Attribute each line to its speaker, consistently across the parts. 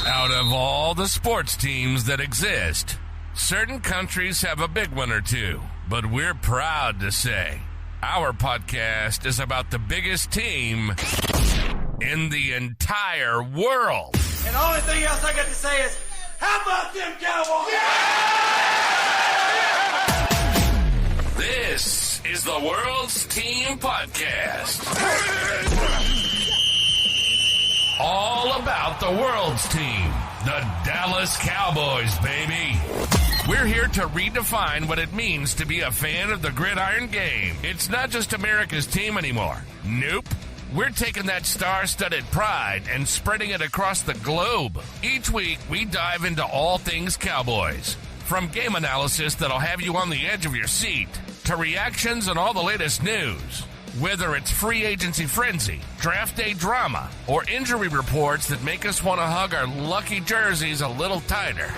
Speaker 1: Out of all the sports teams that exist, certain countries have a big one or two, but we're proud to say our podcast is about the biggest team in the entire world.
Speaker 2: And the only thing else I got to say is, how about them Cowboys?
Speaker 1: Yeah! This is the World's Team Podcast. All about the world's team, the Dallas Cowboys, baby. We're here to redefine what it means to be a fan of the gridiron game. It's not just America's team anymore. Nope. We're taking that star-studded pride and spreading it across the globe. Each week, we dive into all things Cowboys. From game analysis that'll have you on the edge of your seat, to reactions and all the latest news. Whether it's free agency frenzy, draft day drama, or injury reports that make us want to hug our lucky jerseys a little tighter.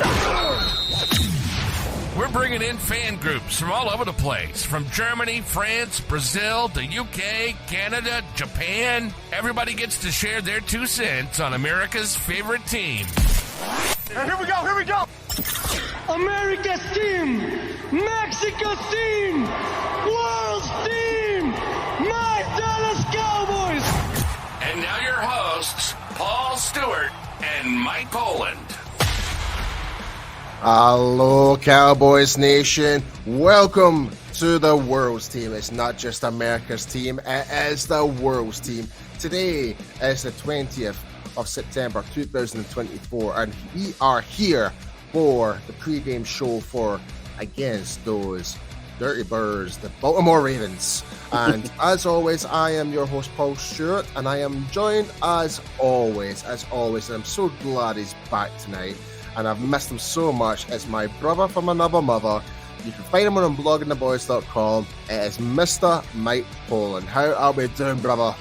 Speaker 1: We're bringing in fan groups from all over the place, from Germany, France, Brazil, the UK, Canada, Japan. Everybody gets to share their 2 cents on America's favorite team.
Speaker 2: Here we go!
Speaker 3: America's team, Mexico's team, world's team, my Dallas Cowboys.
Speaker 1: And now your hosts, Paul Stewart and Mike Poland.
Speaker 4: Hello, Cowboys Nation. Welcome to the World's Team. It's not just America's team, it is the World's Team. Today is the 20th of September 2024, and we are here for the pregame show for against those Dirty Birds, the Baltimore Ravens. And as always, I am your host, Paul Stewart, and I am joined as always, and I'm so glad he's back tonight. And I've missed him so much. It's my brother from another mother. You can find him on bloggingtheboys.com. It is Mr. Mike Poland. How are we doing, brother?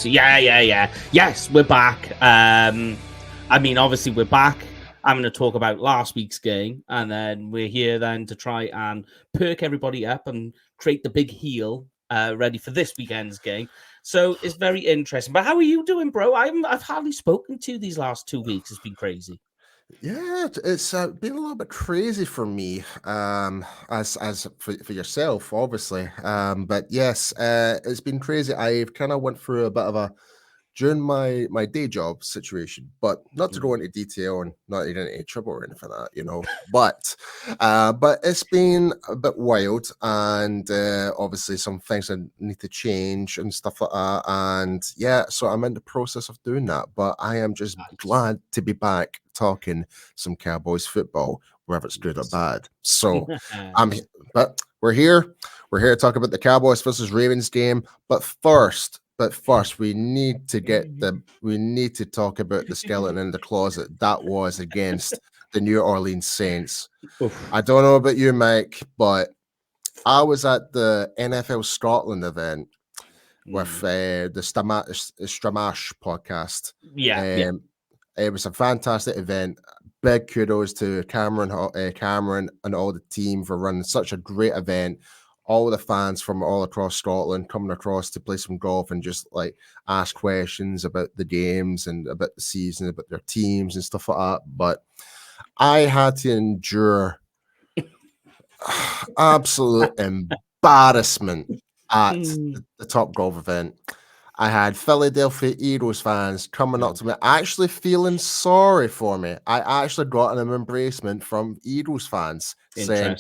Speaker 5: Yeah. Yes, we're back. Obviously we're back. I'm going to talk about last week's game, and then we're here then to try and perk everybody up and create the big heel ready for this weekend's game. So it's very interesting. But how are you doing, bro? I've hardly spoken to you these last 2 weeks. It's been crazy.
Speaker 4: Yeah, it's been a little bit crazy for me, as for yourself, obviously. But yes, it's been crazy. I've kind of went through a bit of a during my day job situation, but not to go into detail and not get into any trouble or anything like that, But it's been a bit wild, and obviously some things that need to change and stuff like that. And yeah, so I'm in the process of doing that. But I am just glad to be back talking some Cowboys football, whether it's good or bad. So but we're here to talk about the Cowboys versus Ravens game. But first, we need to talk about the skeleton in the closet that was against the New Orleans Saints. Oof. I don't know about you, Mike, but I was at the NFL Scotland event with the Stramash podcast.
Speaker 5: Yeah.
Speaker 4: It was a fantastic event. Big kudos to Cameron and all the team for running such a great event. All the fans from all across Scotland coming across to play some golf and just like ask questions about the games and about the season, about their teams and stuff like that. But I had to endure absolute embarrassment at the Top Golf event. I had Philadelphia Eagles fans coming up to me, actually feeling sorry for me. I actually got an embracement from Eagles fans saying,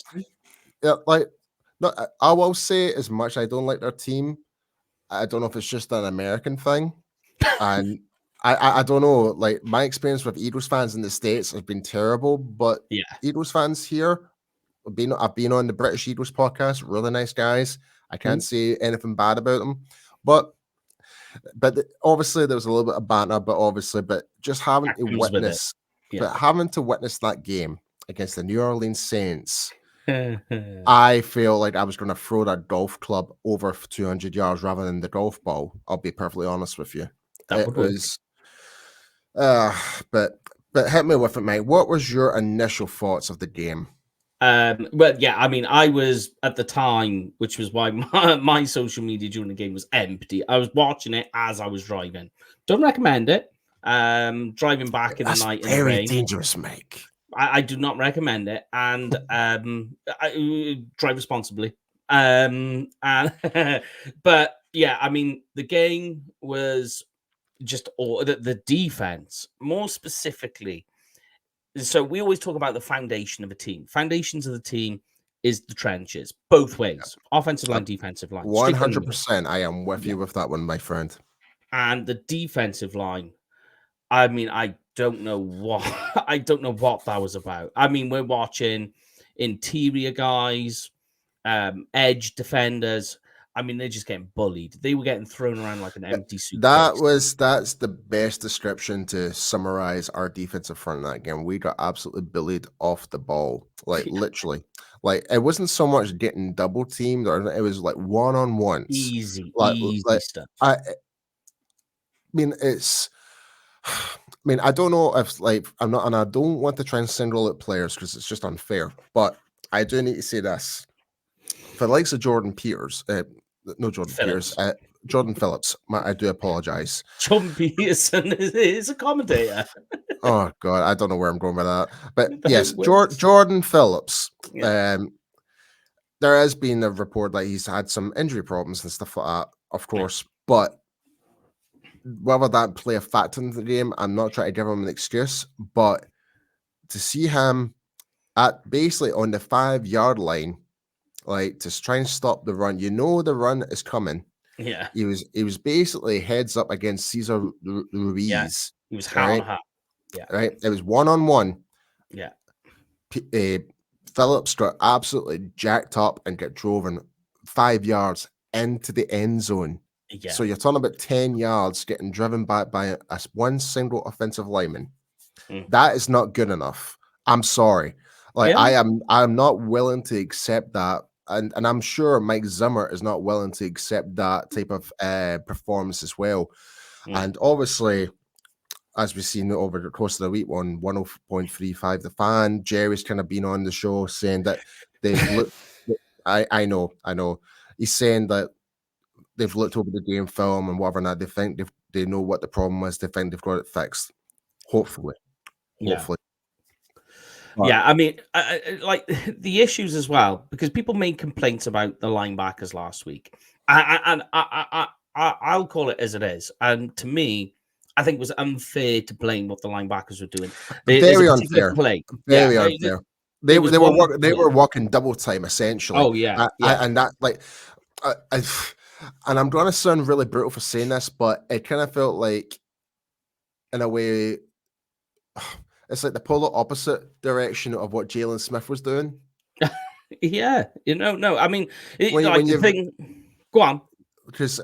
Speaker 4: no, I will say as much I don't like their team. I don't know if it's just an American thing. And I don't know. Like, my experience with Eagles fans in the States has been terrible. But
Speaker 5: yeah,
Speaker 4: Eagles fans here, I've been on the British Eagles podcast. Really nice guys. I can't say anything bad about them. But obviously there was a little bit of banter. But just having to witness that game against the New Orleans Saints. I feel like I was going to throw that golf club over 200 yards rather than the golf ball. I'll be perfectly honest with you. It was, but hit me with it, mate. What was your initial thoughts of the game?
Speaker 5: But yeah, I mean, I was at the time, which was why my social media during the game was empty. I was watching it as I was driving. Don't recommend it. Driving back in the
Speaker 4: That's
Speaker 5: night in the
Speaker 4: very
Speaker 5: rain.
Speaker 4: dangerous, Mike.
Speaker 5: I do not recommend it, and drive responsibly. And but yeah, I mean, the game was just all the defense, more specifically. So we always talk about the foundation of a team. Foundations of the team is the trenches, both ways, offensive line, defensive line, straight down the middle.
Speaker 4: 100%. I am with you with that one, my friend.
Speaker 5: And the defensive line. I mean, I don't know what I don't know what that was about. I mean, we're watching interior guys, edge defenders. I mean, they're just getting bullied. They were getting thrown around like an empty suitcase.
Speaker 4: That's the best description to summarize our defensive front in that game. We got absolutely bullied off the ball, like literally. Like it wasn't so much getting double teamed, or it was like one-on-ones.
Speaker 5: Easy stuff.
Speaker 4: I mean, I don't know if like I'm not, and I don't want to try and single out players because it's just unfair. But I do need to say this: for the likes of Jordan Peters, Jordan Phillips. I do apologize.
Speaker 5: John Peterson is a commentator.
Speaker 4: Oh God, I don't know where I'm going with that. But yes, Jordan Phillips.
Speaker 5: Yeah.
Speaker 4: There has been a report that he's had some injury problems and stuff like that, of course. But whether that play a factor into the game, I'm not trying to give him an excuse. But to see him at basically on the 5-yard line, like to try and stop the run, the run is coming.
Speaker 5: Yeah,
Speaker 4: he was basically heads up against Cesar Ruiz.
Speaker 5: Yeah. He was hat on hat. Yeah,
Speaker 4: right. It was 1-on-1.
Speaker 5: Yeah,
Speaker 4: Phillips got absolutely jacked up and get driven 5 yards into the end zone.
Speaker 5: Yeah.
Speaker 4: So you're talking about 10 yards getting driven back by one single offensive lineman. That is not good enough. I'm sorry. Like I'm not willing to accept that. And I'm sure Mike Zimmer is not willing to accept that type of performance as well. And obviously, as we've seen over the course of the week, on 1.35 The Fan, Jerry's kind of been on the show saying that they've looked. I know. He's saying that they've looked over the game film and whatever, and they think they know what the problem is. They think they've got it fixed. Hopefully.
Speaker 5: Yeah, I mean, like the issues as well, because people made complaints about the linebackers last week, and I'll call it as it is. And to me, I think it was unfair to blame what the linebackers were doing.
Speaker 4: Very unfair. Very unfair. They were walking double time essentially.
Speaker 5: Oh yeah,
Speaker 4: and that like, and I'm going to sound really brutal for saying this, but it kind of felt like, in a way, it's like the polar opposite direction of what Jalen Smith was doing.
Speaker 5: Yeah, no. I mean, go on.
Speaker 4: Because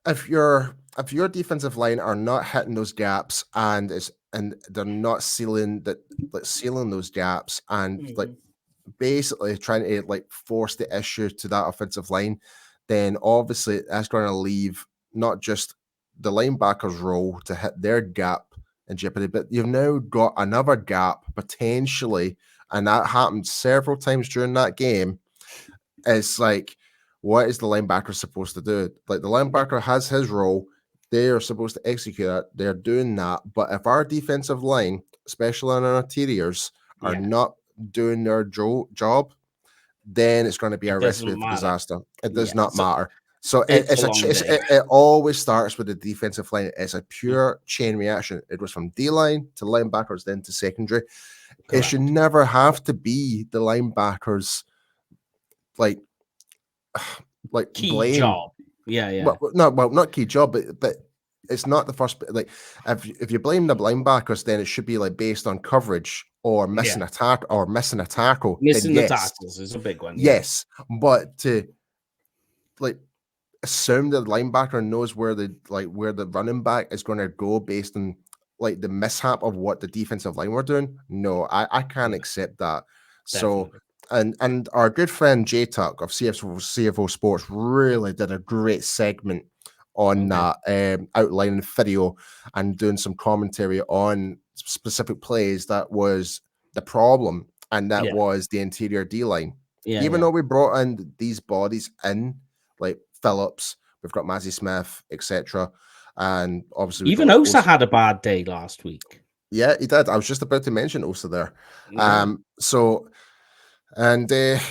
Speaker 4: if your defensive line are not hitting those gaps and they're not sealing those gaps and like basically trying to like force the issue to that offensive line, then obviously that's going to leave not just the linebacker's role to hit their gap in jeopardy, but you've now got another gap potentially, and that happened several times during that game. It's like, what is the linebacker supposed to do? Like, the linebacker has his role, they are supposed to execute it, they're doing that. But if our defensive line, especially on our interiors, are not doing their job, then it's going to be a recipe for disaster. It does not matter. So it always starts with the defensive line. It's a pure chain reaction. It was from D-line to linebackers, then to secondary. Correct. It should never have to be the linebackers like
Speaker 5: key
Speaker 4: blame.
Speaker 5: Job. Yeah.
Speaker 4: Well, not key job, but it's not the first. Like if you blame the linebackers, then it should be like based on coverage or missing a tackle or missing a tackle.
Speaker 5: Missing the tackles is a big one.
Speaker 4: Yes, but to like assume that the linebacker knows where the running back is going to go based on like the mishap of what the defensive line were doing. No, I can't accept that. Definitely. So and our good friend J Tuck of CFO Sports really did a great segment on that, outlining video and doing some commentary on specific plays that was the problem. and that
Speaker 5: Yeah.
Speaker 4: was the interior D line.
Speaker 5: Yeah,
Speaker 4: Even
Speaker 5: yeah.
Speaker 4: though we brought in these bodies in, like Phillips, we've got Mazzy Smith, etc., and obviously we
Speaker 5: Even
Speaker 4: got
Speaker 5: Osa
Speaker 4: Osa.
Speaker 5: had a bad day last week.
Speaker 4: Yeah, he did. I was just about to mention Osa there.
Speaker 5: Yeah.
Speaker 4: So, and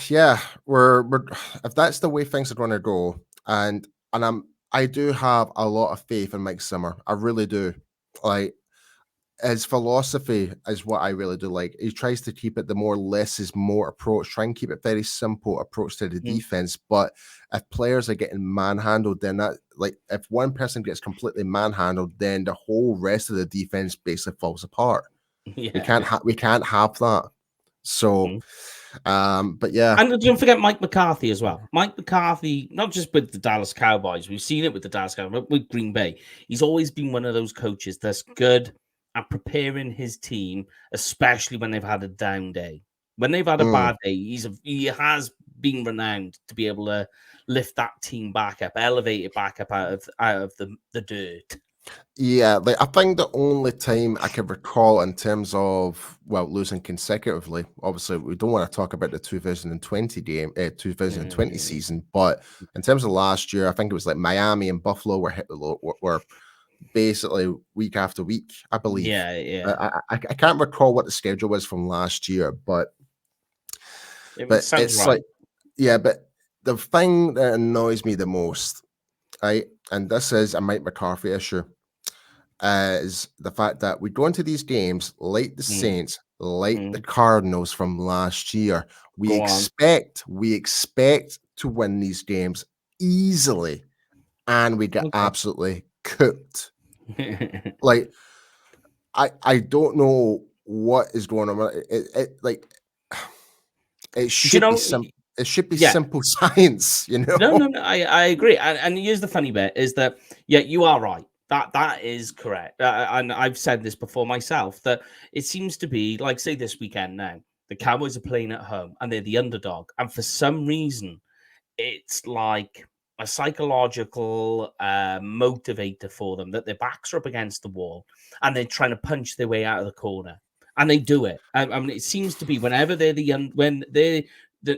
Speaker 4: yeah, we're if that's the way things are going to go, and I do have a lot of faith in Mike Zimmer. I really do. Like, his philosophy is what I really do like. He tries to keep it the more less is more approach, try and keep it very simple approach to the
Speaker 5: Mm.
Speaker 4: defense. But if players are getting manhandled, then that, like, if one person gets completely manhandled, then the whole rest of the defense basically falls apart.
Speaker 5: Yeah.
Speaker 4: We can't have that. So, but yeah,
Speaker 5: And don't forget Mike McCarthy as well. Mike McCarthy, not just with the Dallas Cowboys, we've seen it with the Dallas Cowboys, but with Green Bay. He's always been one of those coaches that's good at preparing his team, especially when they've had a down day. When they've had a bad day, he has been renowned to be able to lift that team back up, elevate it back up out of the dirt.
Speaker 4: Yeah, like I think the only time I can recall in terms of, well, losing consecutively, obviously we don't want to talk about the 2020 2020 season, but in terms of last year, I think it was like Miami and Buffalo were basically week after week, I believe.
Speaker 5: Yeah.
Speaker 4: I can't recall what the schedule was from last year, but
Speaker 5: Sounds
Speaker 4: it's
Speaker 5: right.
Speaker 4: like, yeah, but the thing that annoys me the most, right, and this is a Mike McCarthy issue, is the fact that we go into these games like the Saints, like the Cardinals from last year. We
Speaker 5: Go on.
Speaker 4: expect to win these games easily, and we get
Speaker 5: Okay.
Speaker 4: absolutely cooked. Like, I don't know what is going on. It should be simple. It should be simple science, you know.
Speaker 5: No, I agree. And here's the funny bit is that, yeah, you are right. That is correct. And I've said this before myself, that it seems to be like, say, this weekend now, the Cowboys are playing at home and they're the underdog. And for some reason, it's like a psychological motivator for them that their backs are up against the wall and they're trying to punch their way out of the corner. And they do it. I mean, it seems to be whenever when they're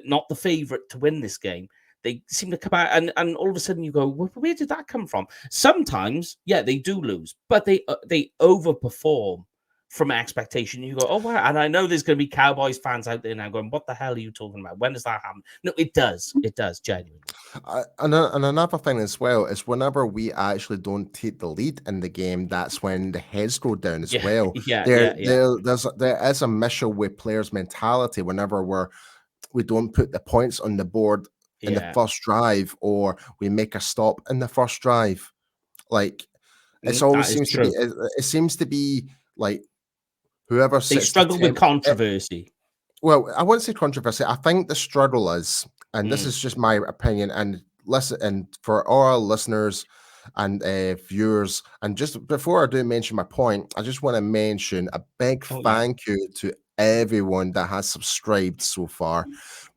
Speaker 5: not the favorite to win this game, they seem to come out and all of a sudden you go, where did that come from? Sometimes, yeah, they do lose, but they overperform from expectation. You go, oh wow, and I know there's going to be Cowboys fans out there now going, what the hell are you talking about? When does that happen? No, it does, genuinely.
Speaker 4: And another thing as well is whenever we actually don't take the lead in the game, that's when the heads go down as well. There is a measure with players' mentality whenever we don't put the points on the board in the first drive, or we make a stop in the first drive. Like, it's always seems to be. It seems to be like whoever
Speaker 5: they struggle with controversy.
Speaker 4: Well, I wouldn't say controversy. I think the struggle is, and this is just my opinion, and listen, and for all our listeners and viewers, and just before I do mention my point, I just want to mention a big thank you to everyone that has subscribed so far.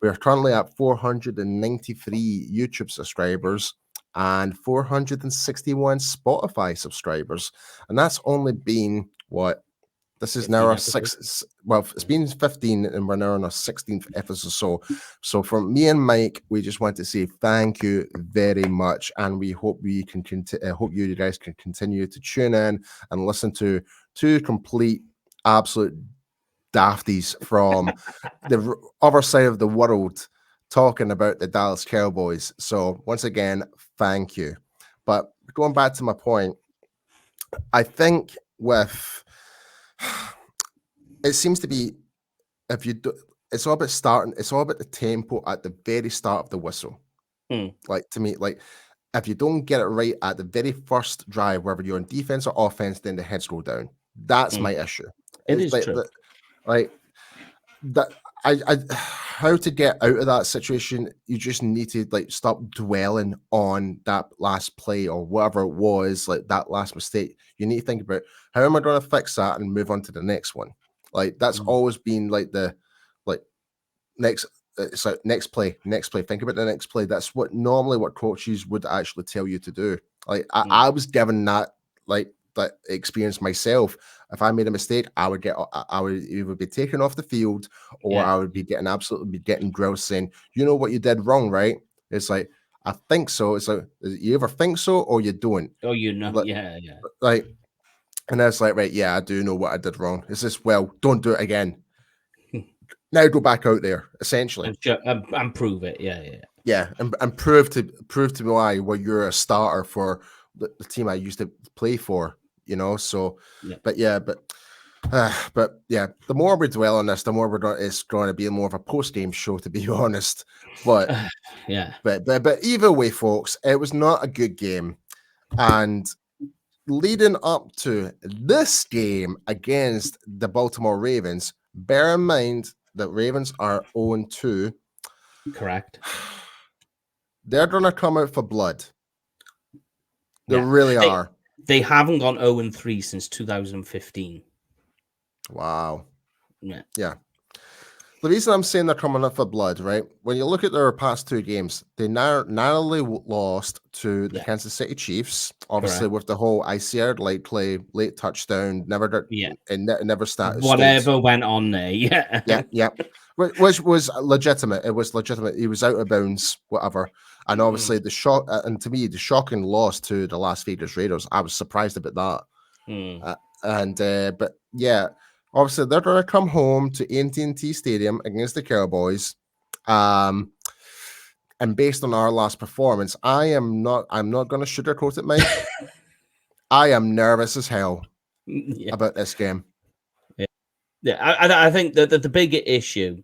Speaker 4: We are currently at 493 YouTube subscribers and 461 Spotify subscribers, and that's only been what. This is now our sixth. Well, it's been 15, and we're now on our 16th episode. So from me and Mike, we just want to say thank you very much, and we hope we can hope you guys can continue to tune in and listen to two complete, absolute dafties from the other side of the world talking about the Dallas Cowboys. So once again, thank you. But going back to my point, I think with it seems to be, if you do, it's all about starting. It's all about the tempo at the very start of the whistle. Like, to me, like, if you don't get it right at the very first drive, whether you're on defense or offense, then the heads go down. That's my issue.
Speaker 5: It's
Speaker 4: like,
Speaker 5: true.
Speaker 4: How to get out of that situation? You just need to stop dwelling on that last play or whatever it was, like that last mistake. You need to think about, how am I going to fix that and move on to the next one. Like, that's always been like the next. It's like next play. Think about the next play. That's what coaches would actually tell you to do. Like, I was given that that experience myself. If I made a mistake, I would either be taken off the field, or I would be getting grilled saying, "You know what you did wrong, right?" It's like, I think so. It's like, you either think so or you don't.
Speaker 5: Oh,
Speaker 4: Like,
Speaker 5: yeah.
Speaker 4: like, and it's like, right, yeah, I do know what I did wrong. It's just, well, don't do it again. Now go back out there, essentially.
Speaker 5: And prove it.
Speaker 4: Yeah, and prove to me why you're a starter for the team I used to play for, you know. So, but yeah, the more we dwell on this, the more it's going to be more of a post game show, to be honest. But but either way, folks, it was not a good game, and leading up to this game against the Baltimore Ravens, bear in mind that Ravens are 0-2.
Speaker 5: Correct.
Speaker 4: They're going to come out for blood. They really are.
Speaker 5: They haven't gone 0-3 since 2015.
Speaker 4: Wow.
Speaker 5: Yeah.
Speaker 4: The reason I'm saying they're coming up for blood, right? When you look at their past two games, they narrowly lost to the Kansas City Chiefs, obviously. Correct. With the whole ICR late play, late touchdown, never started.
Speaker 5: Whatever went on there,
Speaker 4: yeah. Which was legitimate. It was legitimate. He was out of bounds, whatever. And obviously the shock, and to me, the shocking loss to the Las Vegas Raiders, I was surprised about that. But yeah. Obviously, they're going to come home to AT&T Stadium against the Cowboys. And based on our last performance, I'm not going to sugarcoat it, Mike. I am nervous as hell about this game.
Speaker 5: I think that the bigger issue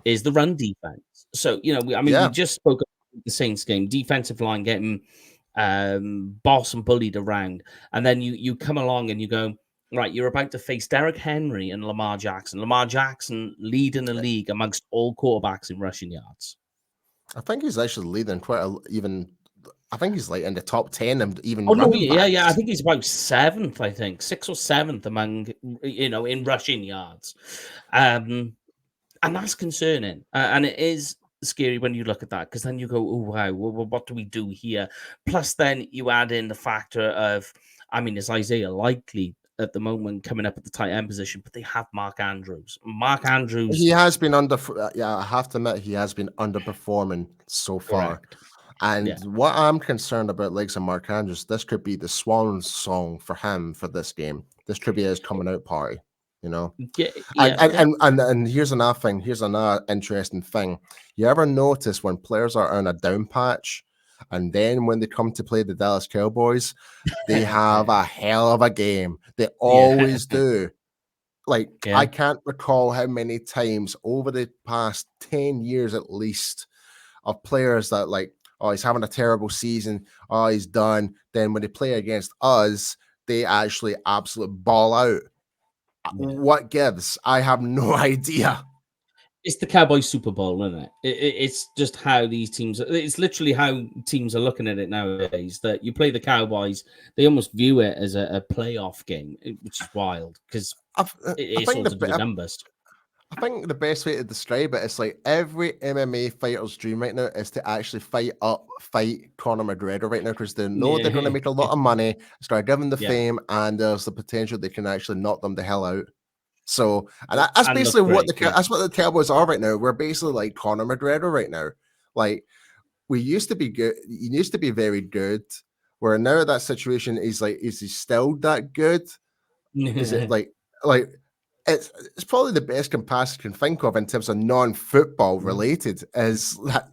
Speaker 5: is the run defense. So, we just spoke about the Saints game, defensive line getting boss and bullied around. And then you come along and you go, right, you're about to face Derrick Henry and Lamar Jackson. Lamar Jackson leading the league amongst all quarterbacks in rushing yards.
Speaker 4: I think he's actually leading I think he's like in the top 10 and even.
Speaker 5: Oh no, yeah. I think he's about 7th. I think 6th or 7th among in rushing yards, and that's concerning. And it is scary when you look at that, because then you go, oh wow, well, what do we do here? Plus, then you add in the factor of, is Isaiah likely at the moment coming up at the tight end position, but they have Mark Andrews.
Speaker 4: He has been I have to admit, he has been underperforming so far.
Speaker 5: Correct.
Speaker 4: And what I'm concerned about, legs of Mark Andrews, this could be the swan song for him for this game. This could be his coming out party, And here's another thing. Here's another interesting thing. You ever notice when players are on a down patch, and then when they come to play the Dallas Cowboys, they have a hell of a game. They always do. I can't recall how many times over the past 10 years at least of players that oh, he's having a terrible season. Oh, he's done. Then when they play against us, they actually absolutely ball out. What gives? I have no idea.
Speaker 5: It's the Cowboys Super Bowl, isn't it? It's just how these teams. It's literally how teams are looking at it nowadays. That you play the Cowboys, they almost view it as a playoff game, which is wild because it's all to do with numbers.
Speaker 4: I think the best way to describe it is like every MMA fighter's dream right now is to actually fight Conor McGregor right now, because they know they're going to make a lot of money, start giving the fame, and there's the potential they can actually knock them the hell out. So, and that's basically that's what the Cowboys are right now. We're basically like Conor McGregor right now. Like, we used to be good. He used to be very good. Where now that situation is is he still that good? Is it like it's probably the best comparison I can think of in terms of non-football related is that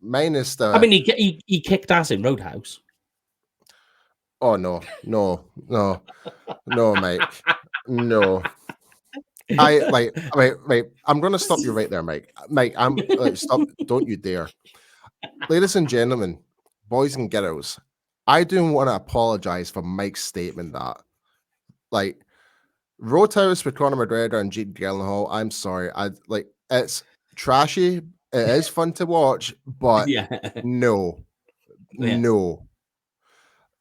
Speaker 4: minus the.
Speaker 5: He kicked ass in Roadhouse.
Speaker 4: Oh no, Mike, no. Wait. I'm going to stop you right there, Mike. Mike, I'm stop. Don't you dare, ladies and gentlemen, boys and girls. I do want to apologize for Mike's statement that Roadhouse with Conor McGregor and Jake Gyllenhaal. I'm sorry. It's trashy. It is fun to watch, but no.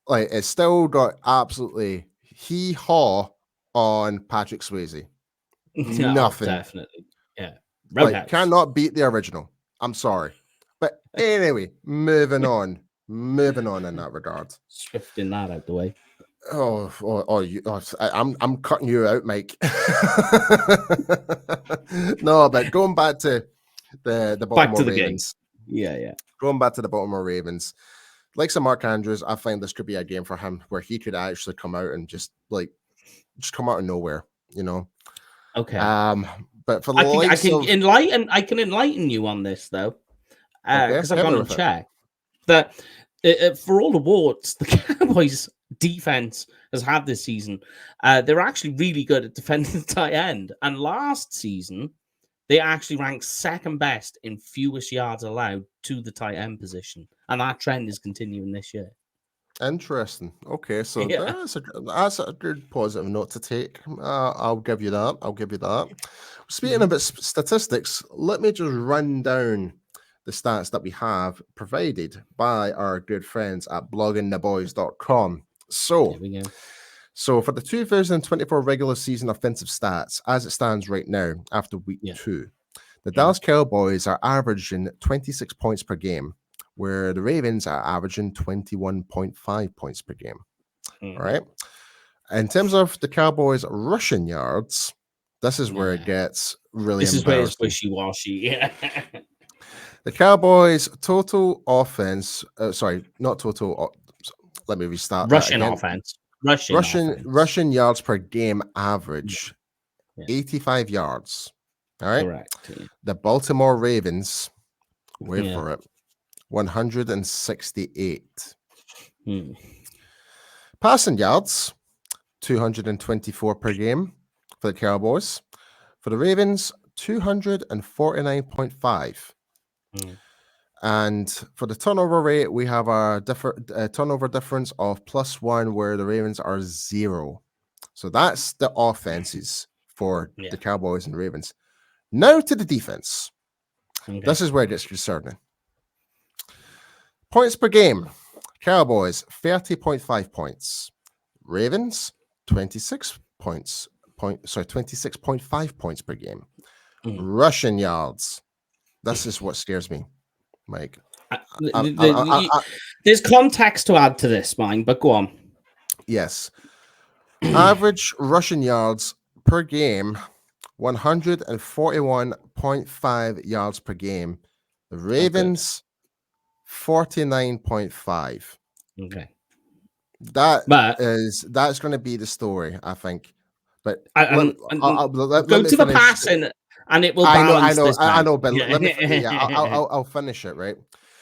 Speaker 4: It's still got absolutely hee-haw on Patrick Swayze. Nothing.
Speaker 5: Definitely. Yeah.
Speaker 4: Cannot beat the original. I'm sorry. But anyway, moving on in that regard.
Speaker 5: Swifting that out the way.
Speaker 4: I'm cutting you out, Mike. No, but going back to the
Speaker 5: Back to
Speaker 4: Baltimore
Speaker 5: the game.
Speaker 4: Ravens.
Speaker 5: Yeah.
Speaker 4: Going back to the Baltimore Ravens, like some Mark Andrews, I find this could be a game for him where he could actually come out and just come out of nowhere, you know.
Speaker 5: Okay.
Speaker 4: But for the
Speaker 5: I
Speaker 4: likes of
Speaker 5: can enlighten you on this though,
Speaker 4: okay,
Speaker 5: because I've
Speaker 4: hit me
Speaker 5: gone and
Speaker 4: with it.
Speaker 5: checked that for all the awards the Cowboys defense has had this season, they're actually really good at defending the tight end. And last season, they actually ranked second best in fewest yards allowed to the tight end position, and that trend is continuing this year.
Speaker 4: Interesting. Okay, so
Speaker 5: Yeah.
Speaker 4: that's a good positive note to take. I'll give you that. I'll give you that. Speaking about statistics, let me just run down the stats that we have provided by our good friends at bloggingtheboys.com.
Speaker 5: There we go.
Speaker 4: So for the 2024 regular season offensive stats, as it stands right now after week 2, the Dallas Cowboys are averaging 26 points per game, where the Ravens are averaging 21.5 points per game. All right. In terms of the Cowboys' rushing yards, this is where it gets really
Speaker 5: This is where it's
Speaker 4: embarrassing.
Speaker 5: wishy-washy. Yeah.
Speaker 4: The Cowboys' total offense, not total. Let me restart.
Speaker 5: Rushing offense.
Speaker 4: Rushing yards per game average, 85 yards. All right.
Speaker 5: Correct. Yeah.
Speaker 4: The Baltimore Ravens, wait for it, 168. Passing yards, 224 per game for the Cowboys. For the Ravens, 249.5. And for the turnover rate, we have a turnover difference of +1, where the Ravens are 0. So that's the offenses for the Cowboys and Ravens. Now to the defense. This is where it gets concerning. Points per game. Cowboys, 30.5 points. Ravens, 26.5 points per game. Rushing yards. This is what scares me, Mike.
Speaker 5: There's context to add to this, mine, but go on.
Speaker 4: Yes. Average rushing yards per game, 141.5 yards per game. The Ravens, 49.5.
Speaker 5: Okay.
Speaker 4: That's going to be the story, I think. But
Speaker 5: go to the passing, and it will balance.
Speaker 4: I know, but let me. I'll finish it, right?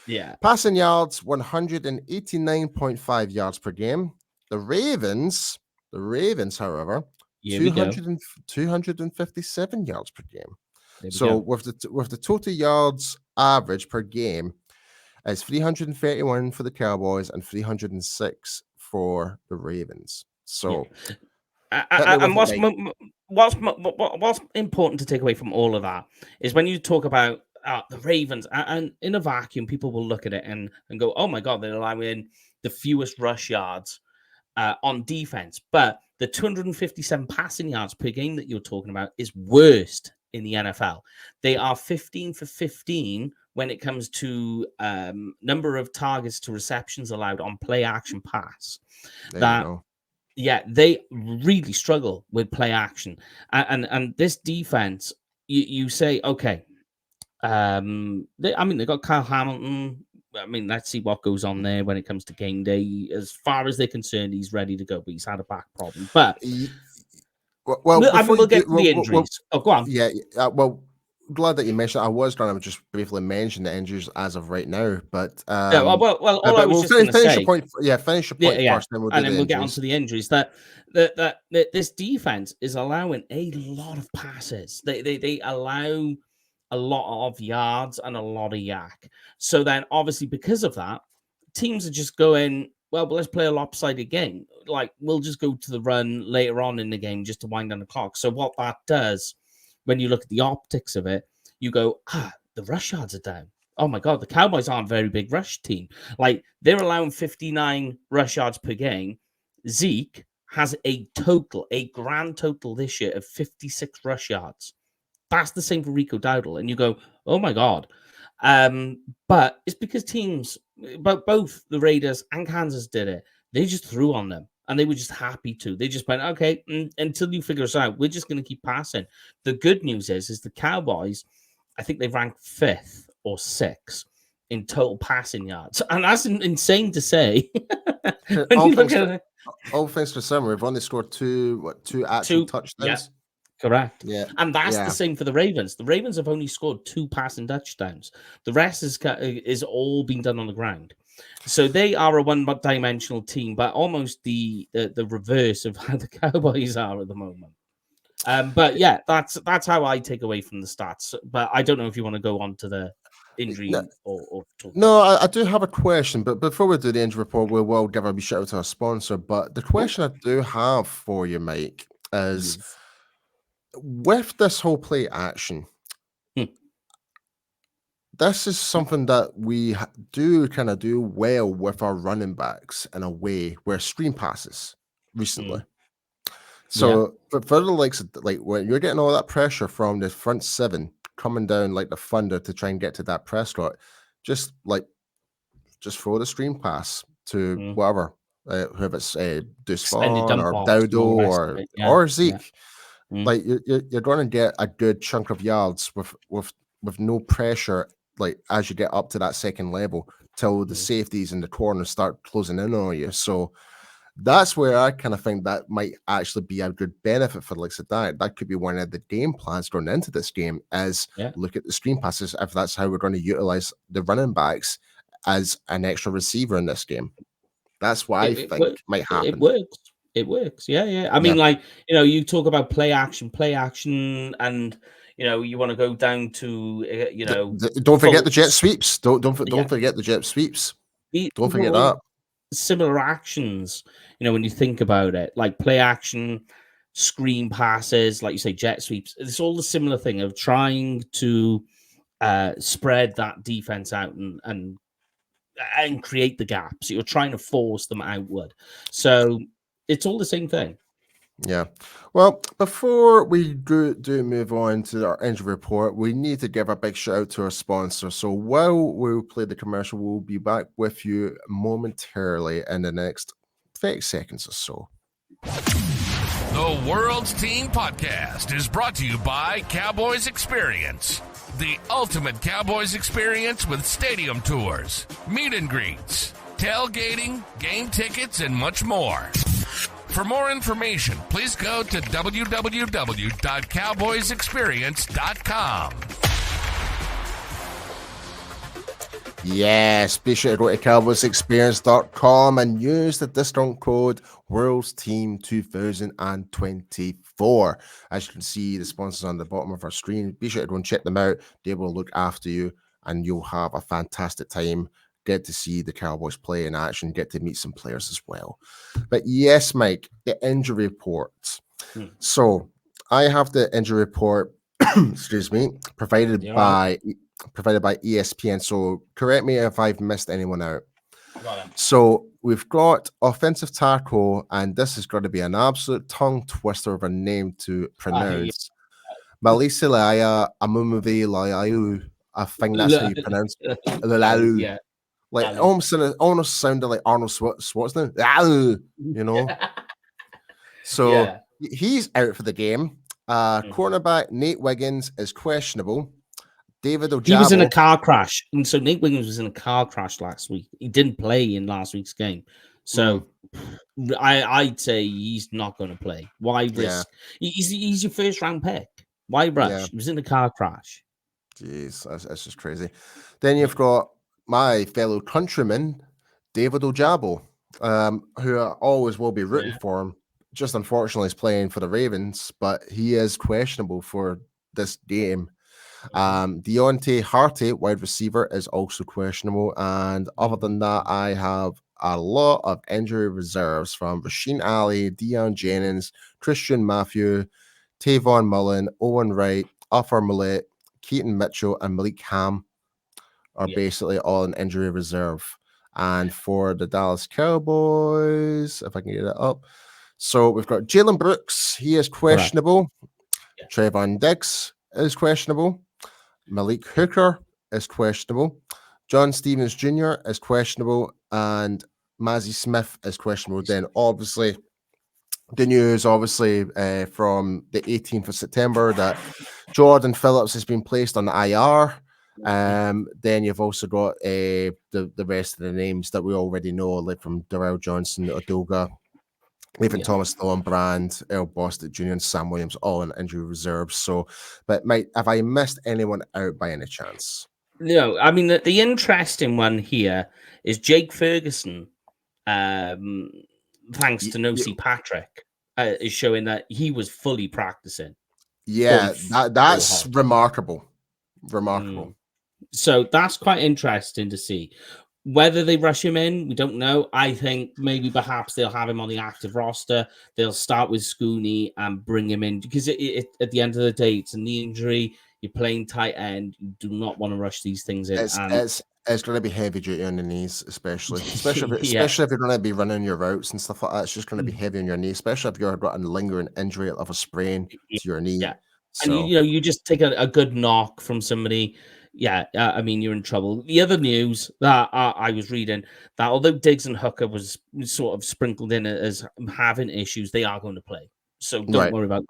Speaker 5: Yeah.
Speaker 4: Passing yards, 189.5 yards per game. The Ravens, however, 257 yards per game. So with the total yards average per game, it's 331 for the Cowboys and 306 for the Ravens. So,
Speaker 5: and what's important to take away from all of that is when you talk about the Ravens, and in a vacuum, people will look at it and go, "Oh my God, they're allowing the fewest rush yards on defense." But the 257 passing yards per game that you're talking about is worst in the NFL. They are 15 for 15 when it comes to number of targets to receptions allowed on play action pass. They really struggle with play action. And this defense, you say, okay, they got Kyle Hamilton. I mean, let's see what goes on there when it comes to game day. As far as they're concerned, he's ready to go, but he's had a back problem. But we'll get to the injuries. Go on.
Speaker 4: Yeah, glad that you mentioned. I was going to just briefly mention the injuries as of right now, but
Speaker 5: I was just going to say,
Speaker 4: finish your point first, then we'll
Speaker 5: get onto the injuries. That this defense is allowing a lot of passes. They allow a lot of yards and a lot of yak. So then, obviously, because of that, teams are just going, well, let's play a lopsided game. Like, we'll just go to the run later on in the game just to wind down the clock. So what that does, when you look at the optics of it, you go, the rush yards are down. Oh my God, the Cowboys aren't a very big rush team. Like, they're allowing 59 rush yards per game. Zeke has a grand total this year of 56 rush yards. That's the same for Rico Dowdle. And you go, oh my God. But it's because teams, both the Raiders and Kansas did it. They just threw on them. and they were just happy to. They just went, okay, until you figure us out, we're just going to keep passing. The good news is the Cowboys, I think they ranked 5th or 6th in total passing yards, and that's insane to say.
Speaker 4: All things considered, we've only scored two actual touchdowns.
Speaker 5: Yeah, correct.
Speaker 4: Yeah,
Speaker 5: and that's the same for the Ravens. The Ravens have only scored 2 passing touchdowns. The rest is all being done on the ground. So they are a one-dimensional team, but almost the reverse of how the Cowboys are at the moment. But yeah, that's how I take away from the stats. But I don't know if you want to go on to the injury or talk.
Speaker 4: No, I do have a question, but before we do the injury report, we will give a shout out to our sponsor. But the question I do have for you, Mike, is with this whole play action, this is something that we do kind of do well with our running backs in a way where screen passes recently. So for the likes of, like, when you're getting all that pressure from the front 7 coming down like the thunder to try and get to that press slot, just throw the screen pass to whoever, whoever it's Dusvan or Dowdo or Zeke. Like you're going to get a good chunk of yards with no pressure, like as you get up to that second level till the safeties in the corner start closing in on you. So that's where I kind of think that might actually be a good benefit for the likes of that. That could be one of the game plans going into this game is look at the screen passes if that's how we're going to utilize the running backs as an extra receiver in this game. That's what I think might happen.
Speaker 5: It works. Yeah. I mean, like, you talk about play action, and you want to go down to
Speaker 4: don't forget the jet sweeps. Don't forget the jet sweeps. Don't forget that.
Speaker 5: Similar actions, when you think about it, like play action, screen passes, like you say, jet sweeps. It's all the similar thing of trying to spread that defense out and create the gaps. You're trying to force them outward. So it's all the same thing.
Speaker 4: Yeah. Well, before we do move on to our injury report, we need to give a big shout out to our sponsor. So while we play the commercial, we'll be back with you momentarily in the next 30 seconds or so.
Speaker 1: The World's Team Podcast is brought to you by Cowboys Experience. The ultimate Cowboys experience with stadium tours, meet and greets, tailgating, game tickets, and much more. For more information, please go to www.cowboysexperience.com.
Speaker 4: Yes, be sure to go to cowboysexperience.com and use the discount code WorldsTeam2024. As you can see, the sponsors on the bottom of our screen. Be sure to go and check them out. They will look after you, and you'll have a fantastic time. Get to see the Cowboys play in action, get to meet some players as well. But yes, Mike, the injury report. So I have the injury report, excuse me, provided by ESPN. So correct me if I've missed anyone out. So we've got offensive tackle, and this is going to be an absolute tongue twister of a name to pronounce. Malisilaya Amumuvi Laiu. I think that's how you pronounce it.
Speaker 5: Yeah.
Speaker 4: Like almost sounded like Arnold Schwarzenegger, So he's out for the game. Cornerback Nate Wiggins is questionable. David Ojabo.
Speaker 5: He was in a car crash, and so Nate Wiggins was in a car crash last week. He didn't play in last week's game, so I'd say he's not going to play. Why risk? He's your first round pick. Why rush? He was in a car crash.
Speaker 4: Jeez, that's just crazy. Then you've got my fellow countryman, David Ojabo, who I always will be rooting for him. Just unfortunately is playing for the Ravens, but he is questionable for this game. Deontay Harty, wide receiver, is also questionable. And other than that, I have a lot of injury reserves from Rasheen Ali, Deion Jennings, Christian Matthew, Tavon Mullen, Owen Wright, Arthur Millett, Keaton Mitchell, and Malik Ham are basically all in injury reserve. And for the Dallas Cowboys, if I can get it up. So we've got Jalen Brooks. He is questionable. Trayvon Diggs is questionable. Malik Hooker is questionable. John Stevens Jr. is questionable. And Mazzy Smith is questionable, then obviously the news, from the 18th of September that Jordan Phillips has been placed on the IR. Then you've also got the rest of the names that we already know, like from Darrell Johnson, Odoga, even Thomas Thornbrand, Earl Bostic Jr., and Sam Williams, all in injury reserves. So, but mate, have I missed anyone out by any chance?
Speaker 5: No, I mean the interesting one here is Jake Ferguson. Thanks to Nosy Patrick, is showing that he was fully practicing.
Speaker 4: Yeah, that's remarkable.
Speaker 5: So that's quite interesting to see. Whether they rush him in, we don't know. I think maybe perhaps they'll have him on the active roster. They'll start with Scooney and bring him in because at the end of the day, it's a knee injury. You're playing tight end. You do not want to rush these things in.
Speaker 4: It's going to be heavy duty on the knees, especially if you're going to be running your routes and stuff like that. It's just going to be heavy on your knee, especially if you've got a lingering injury of a sprain to your knee.
Speaker 5: Yeah,
Speaker 4: so,
Speaker 5: and you just take a good knock from somebody. Yeah, I mean, you're in trouble. The other news that I was reading, that although Diggs and Hooker was sort of sprinkled in as having issues, they are going to play. So don't worry about it.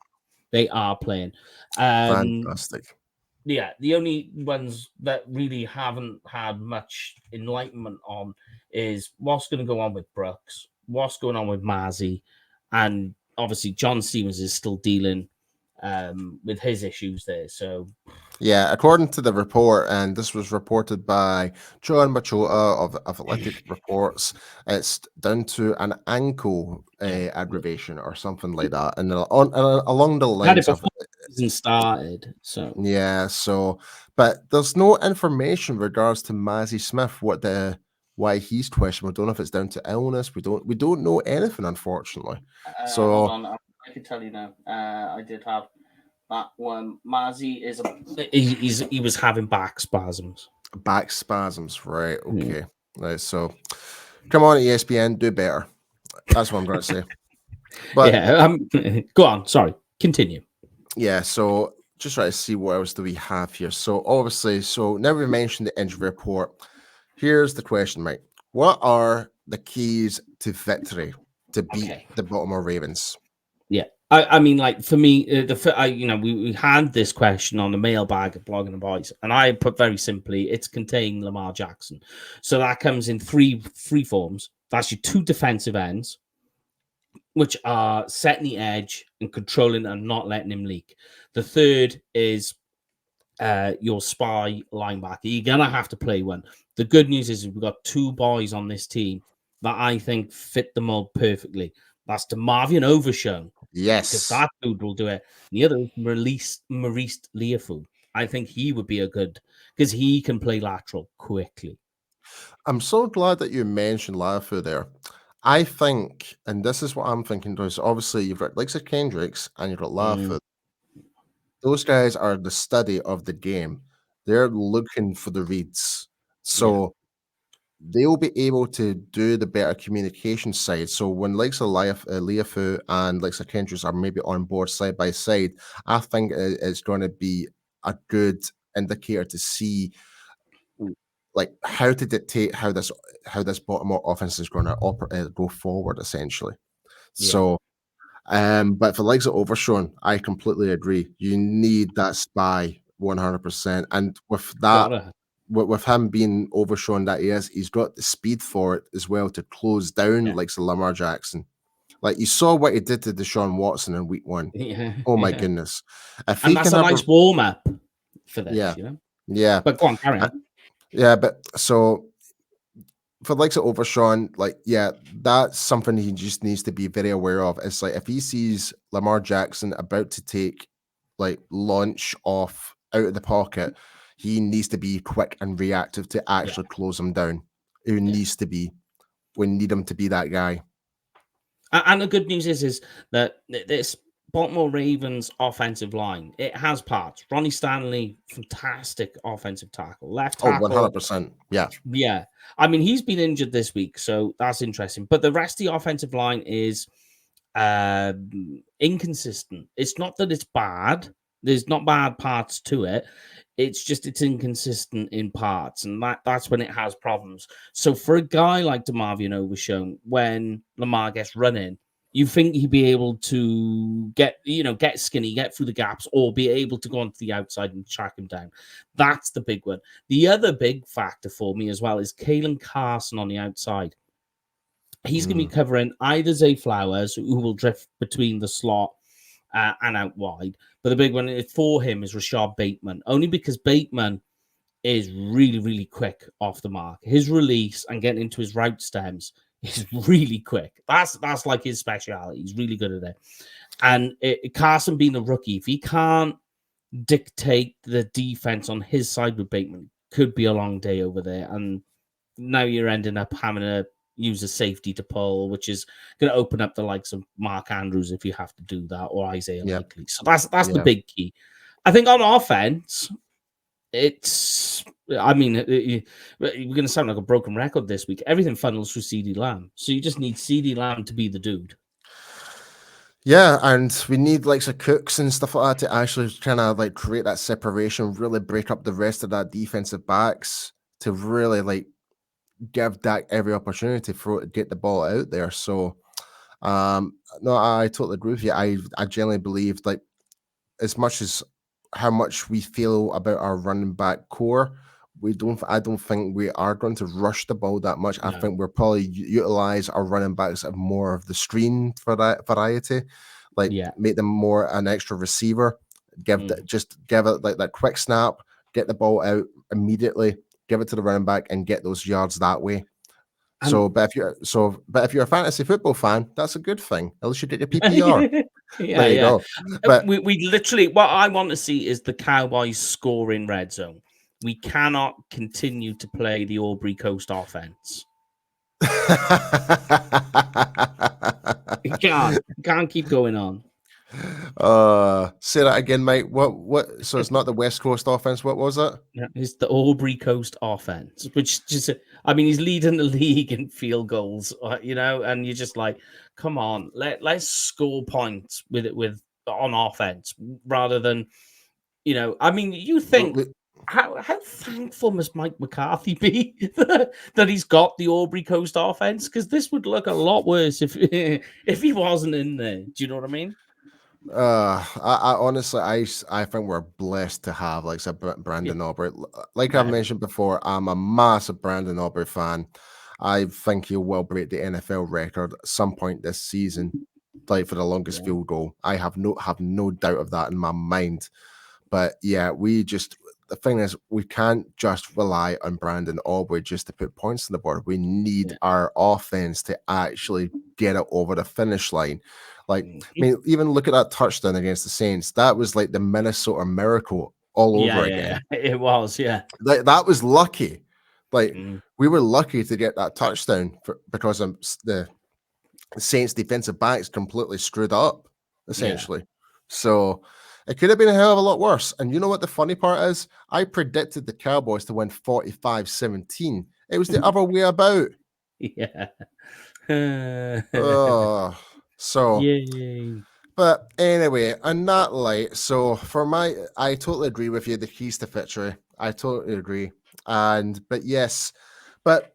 Speaker 5: They are playing.
Speaker 4: Fantastic.
Speaker 5: Yeah, the only ones that really haven't had much enlightenment on is what's going to go on with Brooks, what's going on with Mazzy, and obviously John Stevens is still dealing with his issues there. So,
Speaker 4: yeah, according to the report, and this was reported by John Machota of Athletic Reports, it's down to an ankle aggravation or something like that, and along the lines of
Speaker 5: season started. So
Speaker 4: yeah, but there's no information regards to Mazzy Smith why he's questionable. We don't know if it's down to illness. We don't know anything, unfortunately.
Speaker 5: Hold on, I can tell you now. I did have that one. Mazzy he was having back spasms.
Speaker 4: Back spasms, right? Okay, right. So come on, ESPN, do better. That's what I'm going to say. But
Speaker 5: go on. Sorry, continue.
Speaker 4: Yeah, so just try to see what else do we have here. So obviously, now we mentioned the injury report. Here's the question, Mike. What are the keys to victory to beat the Baltimore Ravens?
Speaker 5: Yeah, I mean, like for me, we had this question on the mailbag at Blogging the Boys, and I put very simply, it's containing Lamar Jackson. So that comes in three forms. That's your two defensive ends, which are setting the edge and controlling and not letting him leak. The third is your spy linebacker. You're going to have to play one. The good news is we've got two boys on this team that I think fit the mold perfectly. That's DeMarvion Overshown.
Speaker 4: Yes.
Speaker 5: Because that dude will do it. And the other is Maurice Leafood. I think he would be a good, because he can play lateral quickly.
Speaker 4: I'm so glad that you mentioned Leafood there. I think, and this is what I'm thinking, is obviously you've got likes of Kendricks and you've got Leafood. Those guys are the study of the game. They're looking for the reads. So they'll be able to do the better communication side. So when likes of Leafood and likes of Kendricks are maybe on board side by side, I think it's going to be a good indicator to see like how to dictate how this Baltimore offense is going to go forward, essentially. So, but for likes of Overshown, I completely agree. You need that spy 100%, and with that, with him being Overshown that he's got the speed for it as well to close down likes of Lamar Jackson. Like you saw what he did to Deshaun Watson in week 1. Oh my goodness!
Speaker 5: And that's a nice warm up for this, you know.
Speaker 4: Yeah,
Speaker 5: but go on, carry on.
Speaker 4: Yeah, but so for likes of Overshown, that's something he just needs to be very aware of. It's like if he sees Lamar Jackson about to take launch off out of the pocket, he needs to be quick and reactive to actually close him down. He needs to be. We need him to be that guy.
Speaker 5: And the good news is that this Baltimore Ravens offensive line, it has parts. Ronnie Stanley, fantastic offensive tackle. Left tackle.
Speaker 4: 100%. Yeah.
Speaker 5: Yeah. I mean, he's been injured this week, so that's interesting. But the rest of the offensive line is inconsistent. It's not that it's bad. There's not bad parts to it. it's inconsistent in parts, and that's when it has problems. So for a guy like DeMarvion Overshown, when Lamar gets running, you think he'd be able to get skinny, get through the gaps, or be able to go onto the outside and track him down. That's the big one. The other big factor for me as well is Kalen Carson on the outside. He's going to be covering either Zay Flowers, who will drift between the slot and out wide. But the big one for him is Rashad Bateman, only because Bateman is really, really quick off the mark. His release and getting into his route stems is really quick. That's like his speciality. He's really good at it. And Carson being a rookie, if he can't dictate the defense on his side with Bateman, could be a long day over there. And now you're ending up having to use a safety to pull, which is going to open up the likes of Mark Andrews if you have to do that, or Isaiah Likely. So that's the big key. I think on offense, it's, I mean, we're going to sound like a broken record this week. Everything funnels through CeeDee Lamb. So you just need CeeDee Lamb to be the dude.
Speaker 4: Yeah, and we need like some Cooks and stuff like that to actually kind of like create that separation, really break up the rest of that defensive backs to really like give Dak every opportunity to get the ball out there. So, no, I totally agree with you. I genuinely believe like as much as how much we feel about our running back core, I don't think we are going to rush the ball that much. No. I think we'll probably utilize our running backs at more of the screen for that variety, like make them more an extra receiver, give it like that quick snap, get the ball out immediately, give it to the running back and get those yards that way. But if you're a fantasy football fan, that's a good thing. At least you did your PPR. There you go.
Speaker 5: But we literally, what I want to see is the Cowboys score in red zone. We cannot continue to play the Aubrey Coast offense. We can't keep going on.
Speaker 4: Say that again, mate. What? So it's not the West Coast offense. What was it?
Speaker 5: It's the Aubrey Coast offense, which just, I mean, he's leading the league in field goals, and you're just like, come on, let's score points with on offense rather than, I mean, you think. How thankful must Mike McCarthy be that he's got the Aubrey Coast offense? Because this would look a lot worse if he wasn't in there. Do you know what I mean?
Speaker 4: I honestly, I think we're blessed to have like Brandon Aubrey. Like I've mentioned before, I'm a massive Brandon Aubrey fan. I think he will break the NFL record at some point this season, like for the longest field goal. I have no doubt of that in my mind. But yeah, the thing is, we can't just rely on Brandon Aubrey just to put points on the board. We need our offense to actually get it over the finish line. Like, I mean, even look at that touchdown against the Saints. That was like the Minnesota Miracle all over again.
Speaker 5: Yeah, it was,
Speaker 4: Like, that was lucky. Like, we were lucky to get that touchdown because the Saints defensive backs completely screwed up, essentially. Yeah. So it could have been a hell of a lot worse. And you know what the funny part is? I predicted the Cowboys to win 45-17. It was the other way about.
Speaker 5: Yeah.
Speaker 4: Yay. But anyway, on that light, so I totally agree with you. The keys to victory. I totally agree. But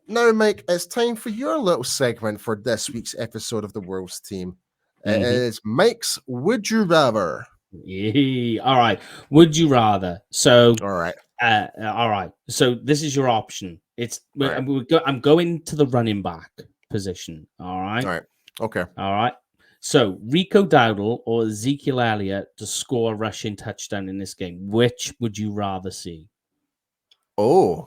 Speaker 4: now, Mike, it's time for your little segment for this week's episode of the World's Team. It is Mike's Would You Rather.
Speaker 5: Yeah. All right. Would you rather? So,
Speaker 4: all right.
Speaker 5: All right. So this is your option. I'm going to the running back position. All right.
Speaker 4: All right. Okay.
Speaker 5: All right. So Rico Dowdle or Ezekiel Elliott to score a rushing touchdown in this game. Which would you rather see? I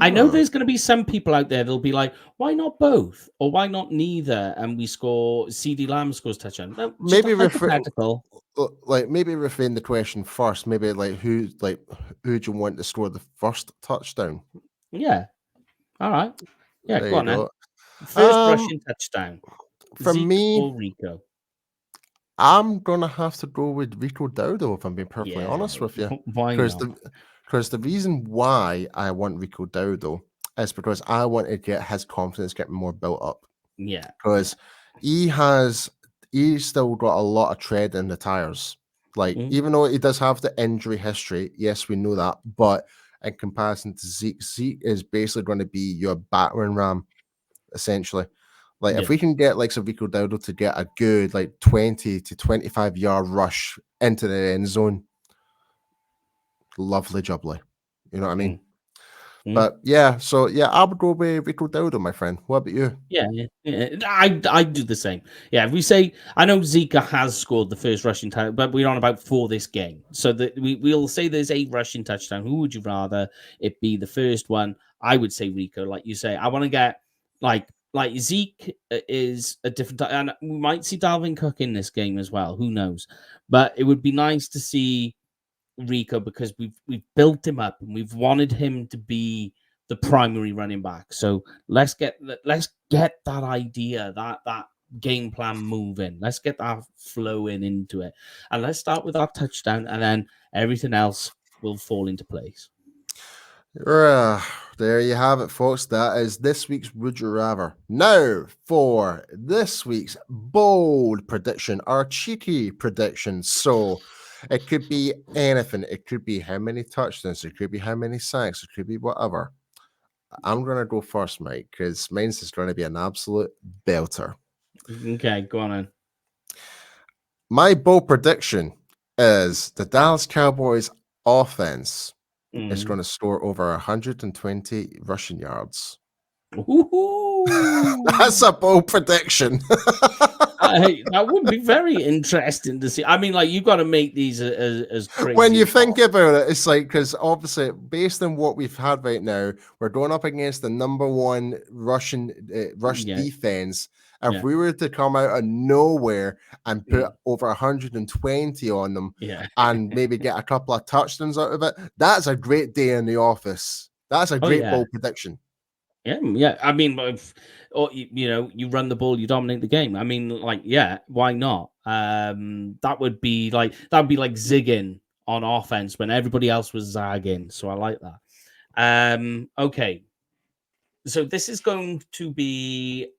Speaker 5: know there's going to be some people out there that'll be like, why not both? Or why not neither? And we score, CeeDee Lamb scores touchdown. No,
Speaker 4: maybe reframe the question first. Maybe like who do you want to score the first touchdown?
Speaker 5: Yeah. All right. Yeah, go on then. First rushing touchdown.
Speaker 4: For
Speaker 5: Zeke
Speaker 4: me,
Speaker 5: or Rico?
Speaker 4: I'm gonna have to go with Rico Dowdle if I'm being perfectly honest with you.
Speaker 5: Why not?
Speaker 4: Because the reason why I want Rico Dowdle is because I want to get his confidence getting more built up.
Speaker 5: Yeah.
Speaker 4: Because he's still got a lot of tread in the tires. Like, even though he does have the injury history, yes, we know that, but in comparison to Zeke is basically going to be your battering ram, essentially. Like, if we can get like Rico Dowdle to get a good like 20 to 25 yard rush into the end zone, lovely jubbly. You know what I mean? But yeah, so yeah, I would go with Rico Dowdle, my friend. What about you?
Speaker 5: Yeah. I do the same. Yeah, if we say I know Zika has scored the first rushing touchdown, but we're on about for this game. So that we'll say there's a rushing touchdown. Who would you rather it be the first one? I would say Rico, like you say. I want to get like Zeke is a different and we might see Dalvin Cook in this game as well. Who knows? But it would be nice to see Rico because we've built him up and we've wanted him to be the primary running back. So let's get that idea, that game plan moving. Let's get that flowing into it. And let's start with our touchdown and then everything else will fall into place.
Speaker 4: There you have it, folks. That is this week's Would You Rather. Now for this week's bold prediction, our cheeky prediction. So it could be anything. It could be how many touchdowns. It could be how many sacks. It could be whatever. I'm going to go first, Mike, because mine's is going to be an absolute belter.
Speaker 5: Okay, go on then.
Speaker 4: My bold prediction is the Dallas Cowboys offense is going to score over 120 rushing yards. That's a bold prediction.
Speaker 5: That would be very interesting to see. I mean, like, you've got to make these as crazy.
Speaker 4: When you think about it, it's like, because obviously, based on what we've had right now, we're going up against the number one Russian defense. If we were to come out of nowhere and put over 120 on them and maybe get a couple of touchdowns out of it, that's a great day in the office. That's a great bold prediction.
Speaker 5: Yeah. I mean, you run the ball, you dominate the game. I mean, like, why not? That would be like zigging on offense when everybody else was zagging. So I like that. Okay. So this is going to be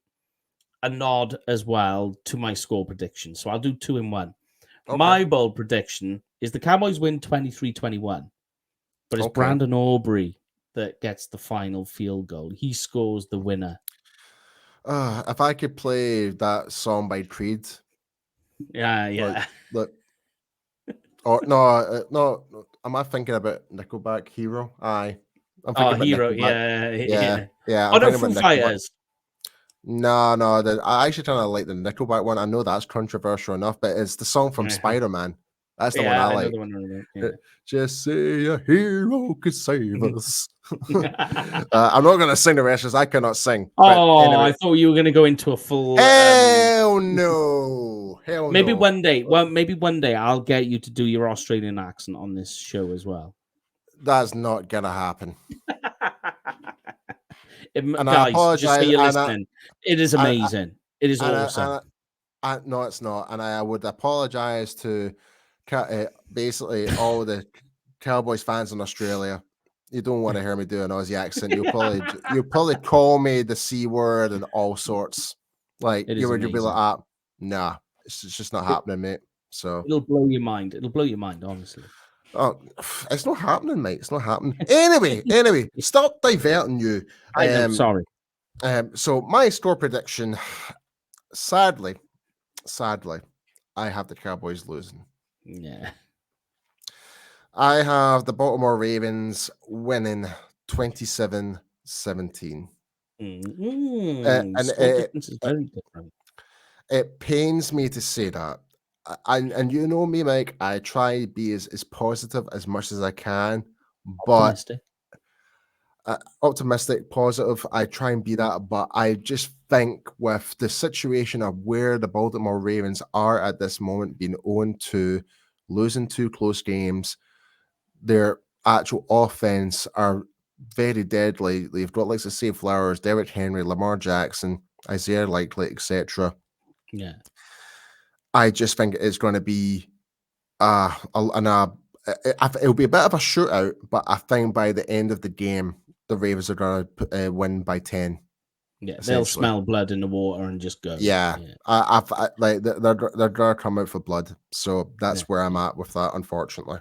Speaker 5: a nod as well to my score prediction. So I'll do 2 in 1. Okay. My bold prediction is the Cowboys win 23-21, but it's Brandon Aubrey that gets the final field goal. He scores the winner.
Speaker 4: If I could play that song by Creed.
Speaker 5: Yeah.
Speaker 4: Look. Or no. Am I thinking about Nickelback Hero? Aye.
Speaker 5: I'm thinking Hero. Yeah.
Speaker 4: I'm
Speaker 5: no, Foo Fighters.
Speaker 4: No. I actually kind of like the Nickelback one. I know that's controversial enough, but it's the song from Spider-Man. That's the one I like. Just say a hero could save us. I'm not going to sing the rest because I cannot sing.
Speaker 5: Anyway. I thought you were going to go into a full.
Speaker 4: Hell no.
Speaker 5: Maybe one day. Well, maybe one day I'll get you to do your Australian accent on this show as well.
Speaker 4: That's not going to happen.
Speaker 5: And guys, I apologize. Just so you're listening, it is amazing. It is awesome.
Speaker 4: No, it's not. And I would apologize to basically all the Cowboys fans in Australia. You don't want to hear me do an Aussie accent. You'll probably call me the C word and all sorts. Like you'll be like, nah, it's just not happening, mate. So
Speaker 5: it'll blow your mind. It'll blow your mind, honestly.
Speaker 4: Oh, it's not happening, mate. It's not happening. Anyway, stop diverting you.
Speaker 5: I'm sorry.
Speaker 4: So my score prediction, sadly, I have the Cowboys losing.
Speaker 5: Yeah.
Speaker 4: I have the Baltimore Ravens winning 27-17.
Speaker 5: And difference is very different.
Speaker 4: It pains me to say that. And you know me, Mike, I try to be as positive as much as I can, but optimistic, positive. I try and be that, but I just think with the situation of where the Baltimore Ravens are at this moment, being 0-2, losing 2 close games, their actual offense are very deadly. They've got like Zay Flowers, Derrick Henry, Lamar Jackson, Isaiah Likely, etc.
Speaker 5: Yeah.
Speaker 4: I just think it's going to be it'll be a bit of a shootout, but I think by the end of the game, the Ravens are going to win by 10.
Speaker 5: Yeah, they'll
Speaker 4: essentially.
Speaker 5: smell blood in the water and just go.
Speaker 4: Yeah, like they're gonna come out for blood. So that's where I'm at with that, unfortunately.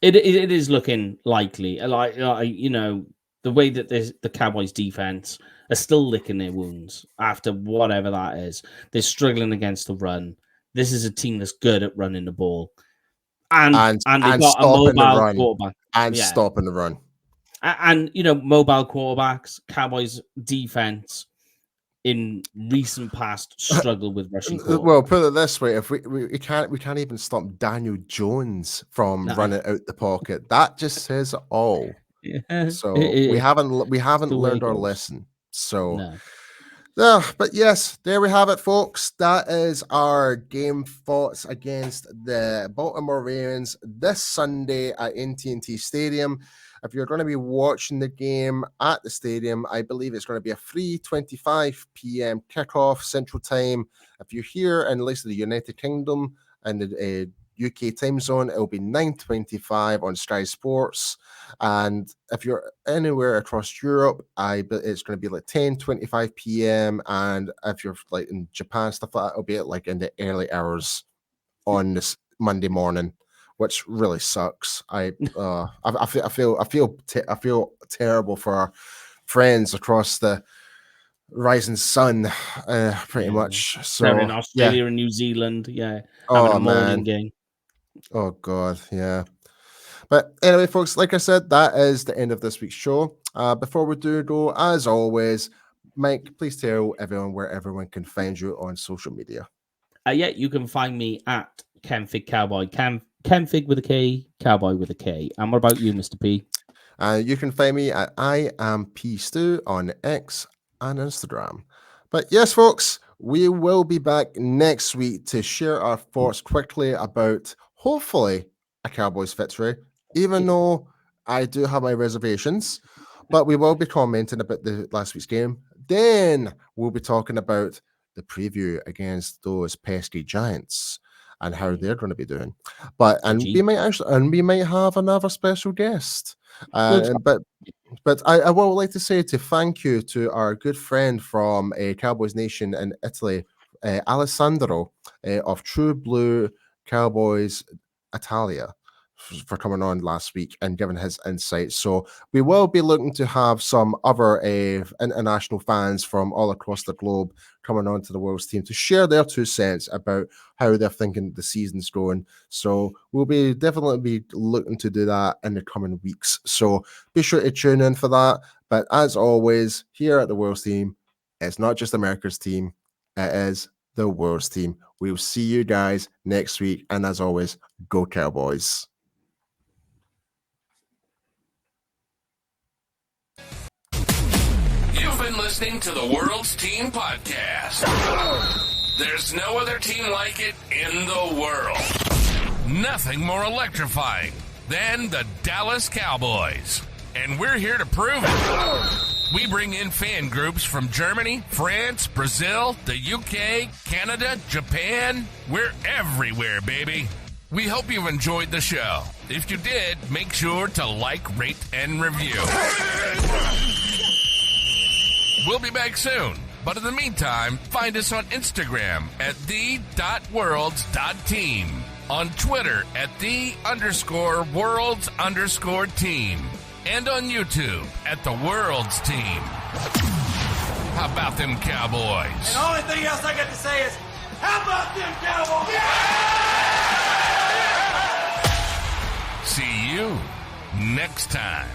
Speaker 5: It is looking likely. Like you know, the way that the Cowboys defense are still licking their wounds after whatever that is. They're struggling against the run. This is a team that's good at running the ball, and they've got a
Speaker 4: stopping the
Speaker 5: mobile
Speaker 4: run.
Speaker 5: quarterback
Speaker 4: And stopping the run.
Speaker 5: And you know, mobile quarterbacks, Cowboys defense in recent past struggle with rushing quarterbacks.
Speaker 4: Well, put it this way: if we can't even stop Daniel Jones from running out the pocket. That just says it all.
Speaker 5: Yeah.
Speaker 4: So we haven't learned our lesson. So.
Speaker 5: No.
Speaker 4: But yes, there we have it, folks. That is our game thoughts against the Baltimore Ravens this Sunday at AT&T Stadium. If you're going to be watching the game at the stadium, I believe it's going to be a 3:25 p.m. kickoff Central Time. If you're here in the United Kingdom and the UK time zone, it'll be 9:25 on Sky Sports. And if you're anywhere across Europe, it's going to be like 10:25 p.m. And if you're like in Japan, stuff like that, it'll be like in the early hours on this Monday morning, which really sucks. I feel terrible for our friends across the rising sun, pretty much. So
Speaker 5: they're in Australia and New Zealand, having a morning game.
Speaker 4: Oh God, yeah. But anyway, folks, like I said, that is the end of this week's show. Before we do go, as always, Mike, please tell everyone where everyone can find you on social media.
Speaker 5: You can find me at Kenfig Cowboy. Kenfig with a K, Cowboy with a K. And what about you, Mr. P?
Speaker 4: You can find me at I am P Stu on X and Instagram. But yes, folks, we will be back next week to share our thoughts quickly about hopefully a Cowboys victory, even though I do have my reservations. But we will be commenting about the last week's game. Then we'll be talking about the preview against those pesky Giants and how they're going to be doing. We might have another special guest. But I would like to say thank you to our good friend from Cowboys Nation in Italy, Alessandro of True Blue Cowboys Italia, for coming on last week and giving his insight. So we will be looking to have some other international fans from all across the globe coming on to the World's team to share their 2 cents about how they're thinking the season's going. So we'll be definitely be looking to do that in the coming weeks. So be sure to tune in for that. But as always, here at the World's team, it's not just America's team, it is the World's team. We'll see you guys next week. And as always, go Cowboys.
Speaker 1: You've been listening to the World's Team Podcast. There's no other team like it in the world. Nothing more electrifying than the Dallas Cowboys. And we're here to prove it. We bring in fan groups from Germany, France, Brazil, the UK, Canada, Japan. We're everywhere, baby. We hope you've enjoyed the show. If you did, make sure to like, rate, and review. We'll be back soon. But in the meantime, find us on Instagram at the.worlds.team, on Twitter at _worlds_team, and on YouTube at the World's Team. How about them Cowboys?
Speaker 2: And the only thing else I got to say is, how about them Cowboys? Yeah!
Speaker 1: See you next time.